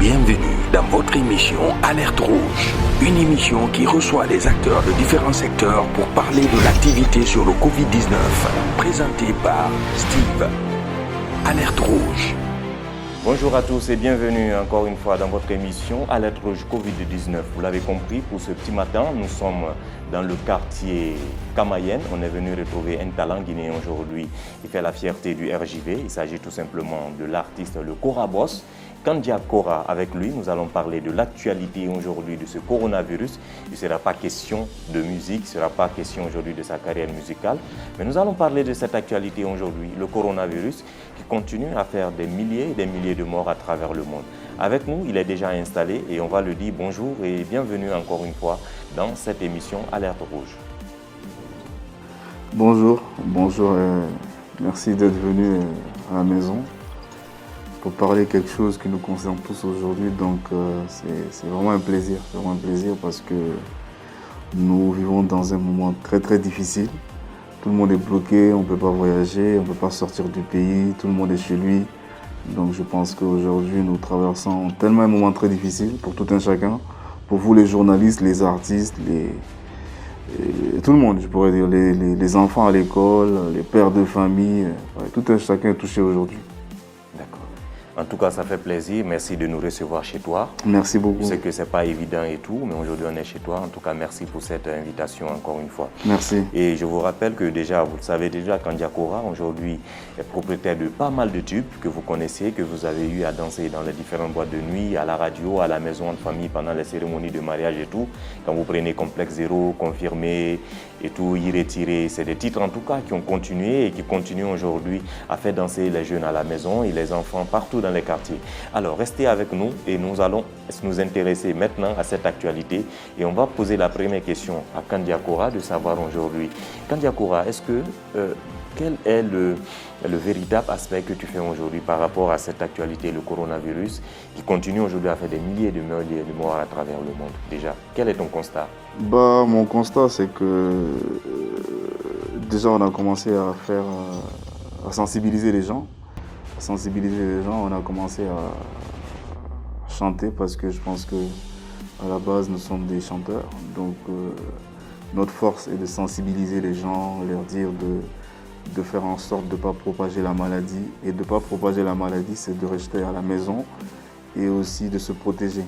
Bienvenue dans votre émission Alerte Rouge, une émission qui reçoit les acteurs de différents secteurs pour parler de l'activité sur le Covid-19, présentée par Steve. Alerte Rouge. Bonjour à tous et bienvenue encore une fois dans votre émission Alerte Rouge Covid-19. Vous l'avez compris, pour ce petit matin, nous sommes dans le quartier Camayen. On est venu retrouver un talent guinéen aujourd'hui qui fait la fierté du RJV. Il s'agit tout simplement de l'artiste le Kora Boss. Kandia Kora, avec lui, nous allons parler de l'actualité aujourd'hui de ce coronavirus. Il ne sera pas question de musique, il ne sera pas question aujourd'hui de sa carrière musicale, mais nous allons parler de cette actualité aujourd'hui, le coronavirus, qui continue à faire des milliers et des milliers de morts à travers le monde. Avec nous, il est déjà installé et on va le dire bonjour et bienvenue encore une fois dans cette émission Alerte Rouge. Bonjour, merci d'être venu à la maison pour parler quelque chose qui nous concerne tous aujourd'hui. Donc c'est vraiment un plaisir, parce que nous vivons dans un moment très très difficile. Tout le monde est bloqué, on ne peut pas voyager, on ne peut pas sortir du pays, tout le monde est chez lui. Donc je pense qu'aujourd'hui nous traversons tellement un moment très difficile pour tout un chacun, pour vous les journalistes, les artistes, tout le monde, je pourrais dire, les enfants à l'école, les pères de famille, tout un chacun est touché aujourd'hui. En tout cas, ça fait plaisir. Merci de nous recevoir chez toi. Merci beaucoup. Je sais que ce n'est pas évident et tout, mais aujourd'hui, on est chez toi. En tout cas, merci pour cette invitation encore une fois. Merci. Et je vous rappelle que déjà, vous le savez déjà, Kandia Kora, aujourd'hui, est propriétaire de pas mal de tubes que vous connaissez, que vous avez eu à danser dans les différentes boîtes de nuit, à la radio, à la maison de famille, pendant les cérémonies de mariage et tout. Quand vous prenez Complexe Zéro, Confirmé et tout, Y Retiré, c'est des titres en tout cas qui ont continué et qui continuent aujourd'hui à faire danser les jeunes à la maison et les enfants partout dans les quartiers. Alors restez avec nous et nous allons nous intéresser maintenant à cette actualité et on va poser la première question à Kandia Kora de savoir aujourd'hui. Kandia Kora, quel est le véritable aspect que tu fais aujourd'hui par rapport à cette actualité, le coronavirus, qui continue aujourd'hui à faire des milliers de morts à travers le monde? Déjà, quel est ton constat? Mon constat, c'est que déjà on a commencé à sensibiliser les gens. On a commencé à chanter parce que je pense que à la base nous sommes des chanteurs. Donc notre force est de sensibiliser les gens, leur dire de faire en sorte de ne pas propager la maladie. Et de ne pas propager la maladie, c'est de rester à la maison et aussi de se protéger.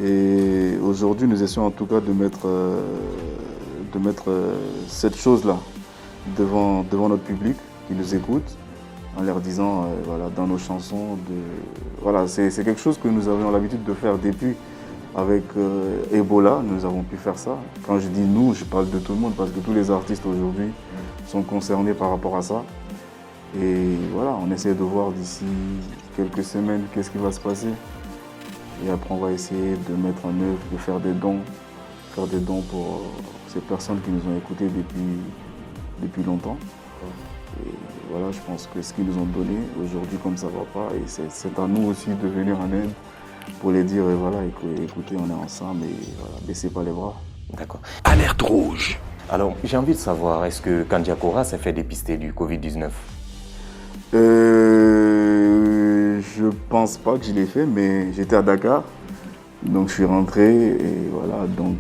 Et aujourd'hui, nous essayons en tout cas de mettre cette chose-là devant notre public qui nous écoute, en leur disant, dans nos chansons, c'est quelque chose que nous avions l'habitude de faire depuis. Avec Ebola, nous avons pu faire ça. Quand je dis nous, je parle de tout le monde parce que tous les artistes aujourd'hui sont concernés par rapport à ça. Et voilà, on essaie de voir d'ici quelques semaines qu'est-ce qui va se passer. Et après, on va essayer de mettre en œuvre, de faire des dons pour ces personnes qui nous ont écoutés depuis longtemps. Et voilà, je pense que ce qu'ils nous ont donné aujourd'hui, comme ça ne va pas, et c'est à nous aussi de venir en aide pour les dire, écoutez, on est ensemble et voilà, baissez pas les bras. D'accord. Alerte Rouge. Alors, j'ai envie de savoir, est-ce que Kandia Kora s'est fait dépister du Covid-19? Je pense pas que je l'ai fait, mais j'étais à Dakar, donc je suis rentré et voilà, donc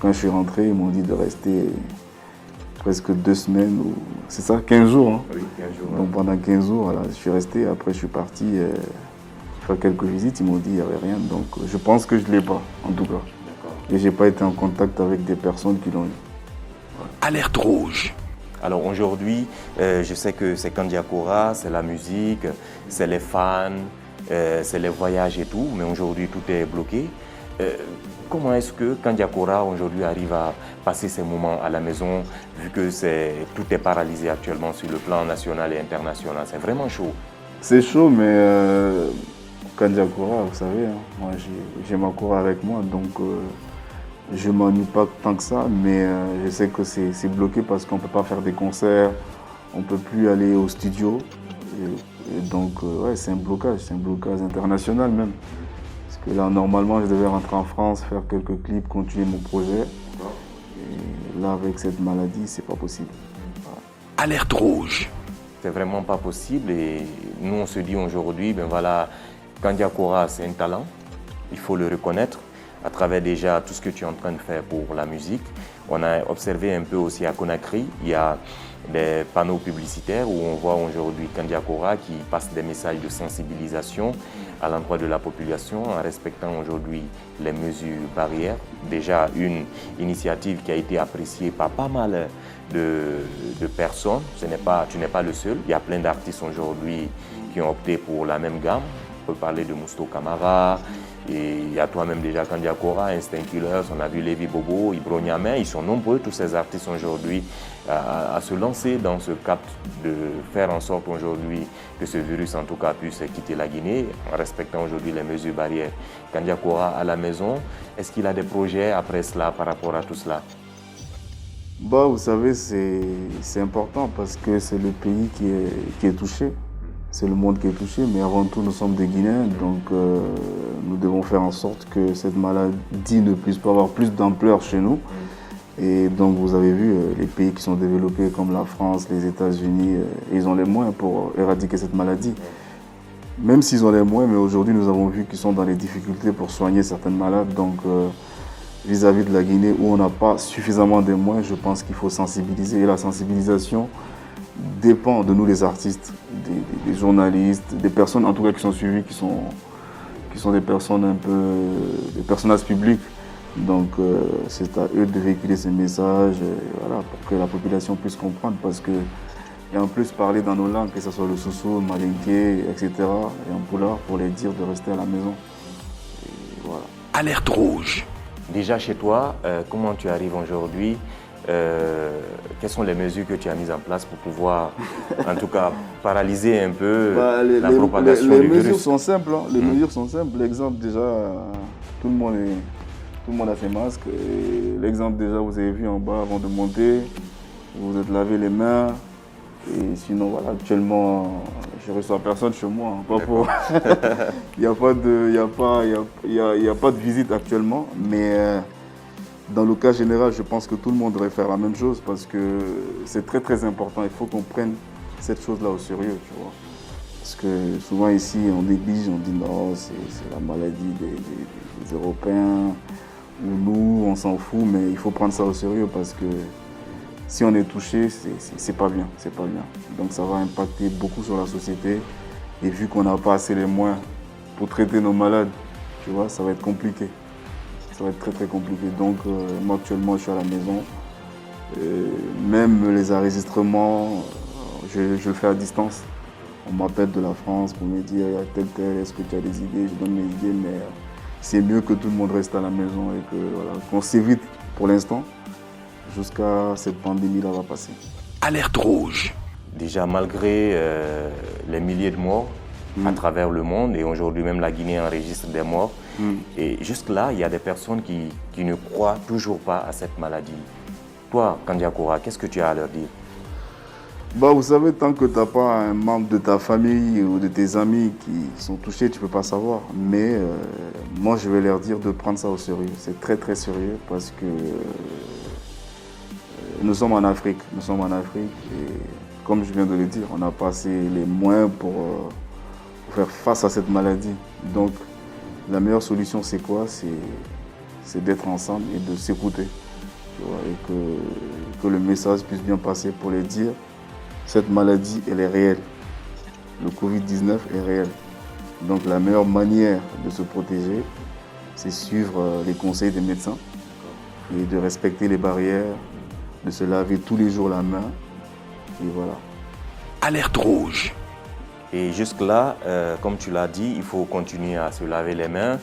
quand je suis rentré, ils m'ont dit de rester presque 2 semaines, ou c'est ça, 15 jours. Hein. Oui, 15 jours. Donc pendant 15 jours, voilà, je suis resté, après je suis parti faire quelques visites, ils m'ont dit qu'il n'y avait rien, donc je pense que je ne l'ai pas, en tout cas. D'accord. Et je n'ai pas été en contact avec des personnes qui l'ont eu. Alerte Rouge. Alors aujourd'hui, je sais que c'est Kandia Kora, c'est la musique, c'est les fans, c'est les voyages et tout, mais aujourd'hui tout est bloqué. Comment est-ce que Kandia Kora aujourd'hui arrive à passer ces moments à la maison, vu que tout est paralysé actuellement sur le plan national et international? C'est vraiment chaud. C'est chaud, mais Kandia Kora, vous savez, hein, moi j'ai ma Kora avec moi, donc je ne m'ennuie pas tant que ça, mais je sais que c'est bloqué parce qu'on ne peut pas faire des concerts, on ne peut plus aller au studio. Et donc, c'est un blocage international même. Parce que là, normalement, je devais rentrer en France, faire quelques clips, continuer mon projet. Et là, avec cette maladie, c'est pas possible. Voilà. Alerte Rouge. C'est vraiment pas possible et nous, on se dit aujourd'hui, Kandia Kora, c'est un talent. il faut le reconnaître, à travers déjà tout ce que tu es en train de faire pour la musique. On a observé un peu aussi à Conakry, il y a des panneaux publicitaires où on voit aujourd'hui Kandia Kora qui passe des messages de sensibilisation à l'endroit de la population en respectant aujourd'hui les mesures barrières. Déjà une initiative qui a été appréciée par pas mal de personnes. Tu n'es pas le seul. Il y a plein d'artistes aujourd'hui qui ont opté pour la même gamme. On peut parler de Mousto Camara, et il y a toi-même déjà Kandia Kora, Instinct Killers, on a vu Lévi Bobo, Ibro Niamey. Ils sont nombreux, tous ces artistes aujourd'hui, à se lancer dans ce cap de faire en sorte aujourd'hui que ce virus en tout cas puisse quitter la Guinée en respectant aujourd'hui les mesures barrières. Kandia Kora à la maison, est-ce qu'il a des projets après cela par rapport à tout cela? Bah, vous savez, c'est important parce que c'est le pays qui est touché. C'est le monde qui est touché, mais avant tout, nous sommes des Guinéens, donc nous devons faire en sorte que cette maladie ne puisse pas avoir plus d'ampleur chez nous. Et donc, vous avez vu, les pays qui sont développés comme la France, les États-Unis, ils ont les moyens pour éradiquer cette maladie. Même s'ils ont les moyens, mais aujourd'hui, nous avons vu qu'ils sont dans les difficultés pour soigner certaines malades. Donc, vis-à-vis de la Guinée, où on n'a pas suffisamment de moyens, je pense qu'il faut sensibiliser. Et la sensibilisation dépend de nous les artistes, des journalistes, des personnes en tout cas qui sont suivies, qui sont des personnes un peu, des personnages publics. Donc c'est à eux de véhiculer ces messages, voilà, pour que la population puisse comprendre, parce que et en plus parler dans nos langues, que ce soit le Soussou, le Malinké, etc. et en Poulard, pour les dire de rester à la maison. Et voilà. Alerte rouge. Déjà chez toi, comment tu arrives aujourd'hui? Quelles sont les mesures que tu as mises en place pour pouvoir, en tout cas, paralyser un peu la propagation du virus? Les mesures sont simples. Hein. Les mesures sont simples. L'exemple, déjà, tout le monde a ses masques. L'exemple, déjà, vous avez vu en bas avant de monter. Vous vous êtes lavé les mains. Et sinon, voilà, actuellement, je ne reçois personne chez moi. Hein, pas pour... Il n'y a pas de visite actuellement. Mais dans le cas général, je pense que tout le monde devrait faire la même chose parce que c'est très très important. Il faut qu'on prenne cette chose-là au sérieux, tu vois. Parce que souvent ici, on néglige, on dit non, c'est la maladie des Européens. Ou nous, on s'en fout, mais il faut prendre ça au sérieux parce que si on est touché, c'est pas bien, c'est pas bien. Donc ça va impacter beaucoup sur la société. Et vu qu'on n'a pas assez les moyens pour traiter nos malades, tu vois, ça va être compliqué. Ça va être très très compliqué. Donc moi actuellement je suis à la maison. Même les enregistrements, je le fais à distance. On m'appelle de la France pour me dire tel, est-ce que tu as des idées? Je donne mes idées, mais c'est mieux que tout le monde reste à la maison et que voilà, qu'on s'évite pour l'instant jusqu'à cette pandémie-là va passer. Alerte rouge. Déjà malgré les milliers de morts à travers le monde, et aujourd'hui même la Guinée enregistre des morts, et jusque-là, il y a des personnes qui ne croient toujours pas à cette maladie. Toi, Kandia Kora, qu'est-ce que tu as à leur dire? Bah, vous savez, tant que tu n'as pas un membre de ta famille ou de tes amis qui sont touchés, tu ne peux pas savoir. Mais moi, je vais leur dire de prendre ça au sérieux. C'est très très sérieux parce que nous sommes en Afrique. Nous sommes en Afrique et comme je viens de le dire, on n'a pas assez les moyens pour faire face à cette maladie. Donc, la meilleure solution, c'est quoi? C'est d'être ensemble et de s'écouter. Et que le message puisse bien passer pour les dire. Cette maladie, elle est réelle. Le Covid-19 est réel. Donc la meilleure manière de se protéger, c'est suivre les conseils des médecins et de respecter les barrières, de se laver tous les jours la main. Et voilà. Alerte rouge. Et jusque-là, comme tu l'as dit, il faut continuer à se laver les mains.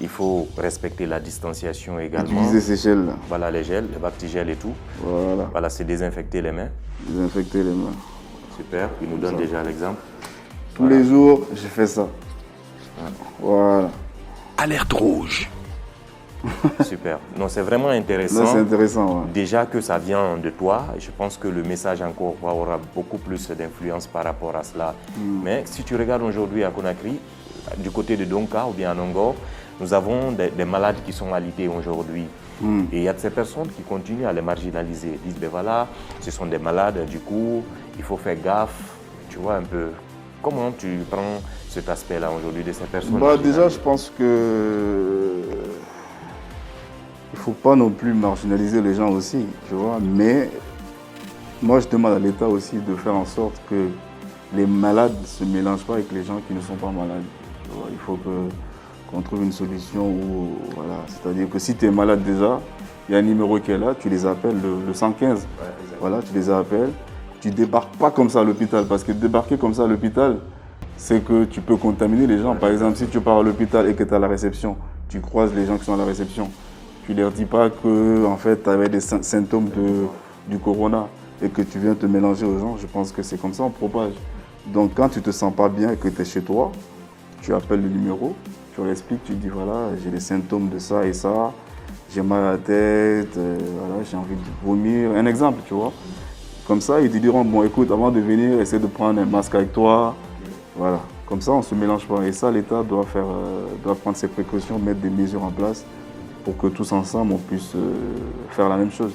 Il faut respecter la distanciation également. Utiliser ces gels-là. Voilà les gels, les bactigels et tout. Voilà. Voilà, c'est désinfecter les mains. Désinfecter les mains. Super, il nous donne déjà l'exemple. Tous les jours, je fais ça. Voilà. Alerte rouge. Super. Non, c'est vraiment intéressant. Non, c'est intéressant, ouais. Déjà que ça vient de toi, je pense que le message encore aura beaucoup plus d'influence par rapport à cela. Mais si tu regardes aujourd'hui à Conakry, du côté de Donka ou bien à Nongor, nous avons des malades qui sont alités aujourd'hui. Et il y a de ces personnes qui continuent à les marginaliser. Ils disent, ben voilà, ce sont des malades, du coup, il faut faire gaffe, tu vois un peu. Comment tu prends cet aspect-là aujourd'hui de ces personnes? Déjà, je pense que il ne faut pas non plus marginaliser les gens aussi, tu vois. Mais moi, je demande à l'État aussi de faire en sorte que les malades ne se mélangent pas avec les gens qui ne sont pas malades. Tu vois. Il faut qu'on trouve une solution où, voilà, c'est-à-dire que si tu es malade déjà, il y a un numéro qui est là, tu les appelles, le 115. Ouais, voilà, tu les appelles. Tu ne débarques pas comme ça à l'hôpital, parce que débarquer comme ça à l'hôpital, c'est que tu peux contaminer les gens. Par exemple, si tu pars à l'hôpital et que tu es à la réception, tu croises les gens qui sont à la réception. Tu ne leur dis pas que en fait, tu avais des symptômes du corona et que tu viens te mélanger aux gens. Je pense que c'est comme ça on propage. Donc quand tu ne te sens pas bien et que tu es chez toi, tu appelles le numéro, tu leur expliques, tu dis voilà, j'ai des symptômes de ça et ça, j'ai mal à la tête, voilà, j'ai envie de vomir. Un exemple, tu vois. Comme ça, ils te diront, bon écoute, avant de venir, essaie de prendre un masque avec toi. Voilà, comme ça on ne se mélange pas. Et ça, l'État doit prendre ses précautions, mettre des mesures en place pour que tous ensemble on puisse faire la même chose.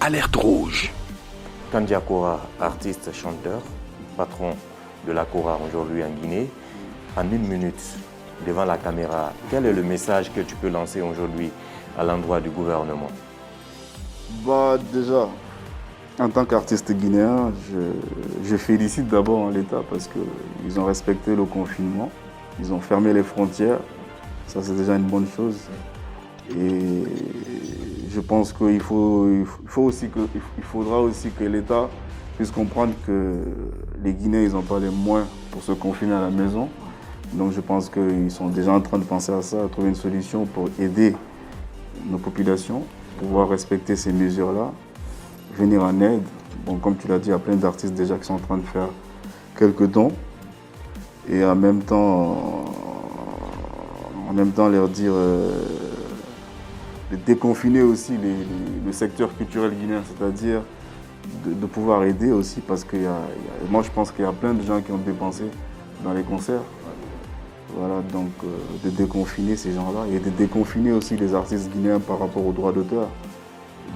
Alerte rouge. Kandia Kora, artiste, chanteur, patron de la Kora aujourd'hui en Guinée. En 1 minute, devant la caméra, quel est le message que tu peux lancer aujourd'hui à l'endroit du gouvernement? Déjà, en tant qu'artiste guinéen, je félicite d'abord l'État parce qu'ils ont respecté le confinement, ils ont fermé les frontières, ça c'est déjà une bonne chose. Et je pense qu'il faudra aussi que l'État puisse comprendre que les Guinéens ils n'ont pas les moyens pour se confiner à la maison. Donc je pense qu'ils sont déjà en train de penser à ça, à trouver une solution pour aider nos populations, pouvoir respecter ces mesures-là, venir en aide. Bon, comme tu l'as dit, il y a plein d'artistes déjà qui sont en train de faire quelques dons. Et en même temps leur dire de déconfiner aussi le secteur culturel guinéen, c'est-à-dire de pouvoir aider aussi parce que moi je pense qu'il y a plein de gens qui ont dépensé dans les concerts. Voilà, donc de déconfiner ces gens-là et de déconfiner aussi les artistes guinéens par rapport aux droits d'auteur.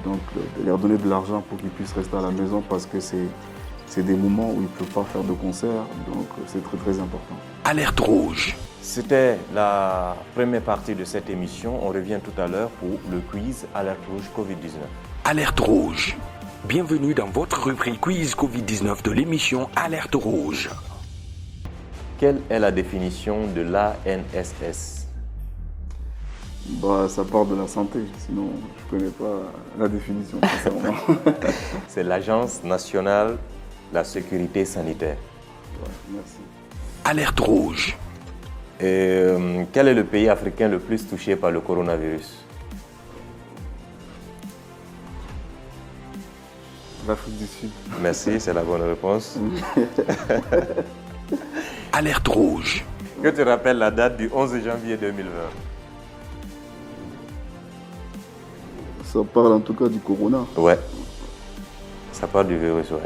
Donc de leur donner de l'argent pour qu'ils puissent rester à la maison parce que c'est des moments où ils ne peuvent pas faire de concert, donc c'est très très important. Alerte rouge. C'était la première partie de cette émission. On revient tout à l'heure pour le quiz Alerte rouge Covid-19. Alerte rouge. Bienvenue dans votre rubrique quiz Covid-19 de l'émission Alerte rouge. Quelle est la définition de l'ANSS? Ça part de la santé, sinon je ne connais pas la définition. C'est l'Agence nationale de la sécurité sanitaire. Ouais, merci. Alerte rouge. Quel est le pays africain le plus touché par le coronavirus? L'Afrique du Sud. Merci, c'est la bonne réponse. Alerte rouge. Que tu rappelles la date du 11 janvier 2020? Ça parle en tout cas du corona. Ouais, ça parle du virus, ouais.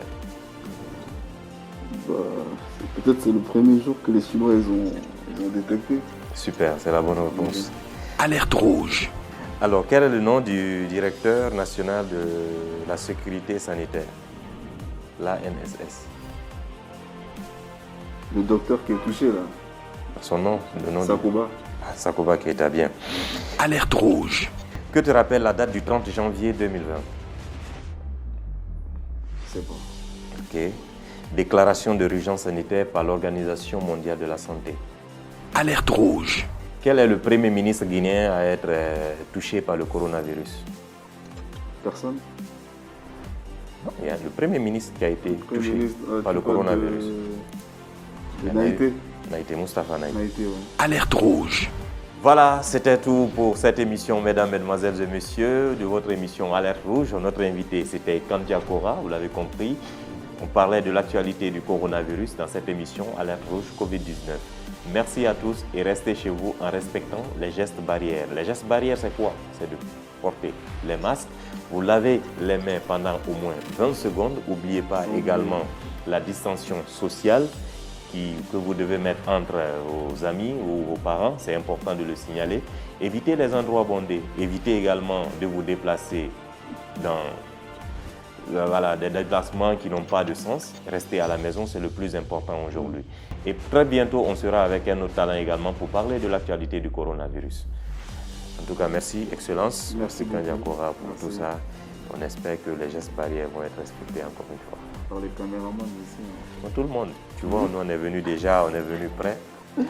Peut-être c'est le premier jour que les Chinois ils ont détecté. Super, c'est la bonne réponse. Alerte rouge. Alors, quel est le nom du directeur national de la sécurité sanitaire? L'ANSS. Le docteur qui est touché là. Son nom, le nom Sakoba. Sakoba Keita, bien. Alerte rouge. Que te rappelle la date du 30 janvier 2020? Je sais pas. Ok. Déclaration d'urgence sanitaire par l'Organisation mondiale de la santé. Alerte rouge. Quel est le premier ministre guinéen à être touché par le coronavirus? Personne. Il y a le premier ministre qui a été touché par le coronavirus. Naïté, Moustapha Naïté. Ouais. Alerte rouge. Voilà, c'était tout pour cette émission, mesdames, mesdemoiselles et messieurs, de votre émission Alerte Rouge. Notre invité, c'était Kandia Kora, vous l'avez compris. On parlait de l'actualité du coronavirus dans cette émission Alerte Rouge Covid-19. Merci à tous et restez chez vous en respectant les gestes barrières. Les gestes barrières, c'est quoi? C'est de porter les masques. Vous lavez les mains pendant au moins 20 secondes. N'oubliez pas également la distanciation sociale que vous devez mettre entre vos amis ou vos parents. C'est important de le signaler. Évitez les endroits bondés. Évitez également de vous déplacer dans des déplacements qui n'ont pas de sens. Rester à la maison, c'est le plus important aujourd'hui. Et très bientôt, on sera avec un autre talent également pour parler de l'actualité du coronavirus. En tout cas, merci, Excellence. Merci Kandia beaucoup. Kora pour tout ça. On espère que les gestes barrières vont être respectés encore une fois. Par les caméramans aussi. Pour tout le monde. Tu vois, nous, on est venu déjà, on est venu prêt. Ouais,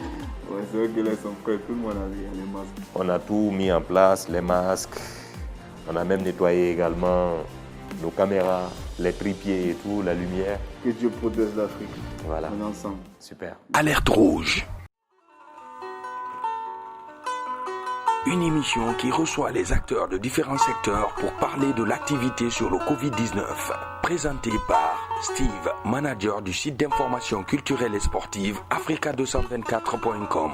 c'est vrai que là, ils sont prêts. Tout le monde a les masques. On a tout mis en place, les masques. On a même nettoyé également nos caméras, les trépieds et tout, la lumière. Que Dieu protège l'Afrique. Voilà. On est ensemble. Super. Alerte rouge. Une émission qui reçoit les acteurs de différents secteurs pour parler de l'activité sur le Covid-19. Présentée par Steve, manager du site d'information culturelle et sportive africa224.com.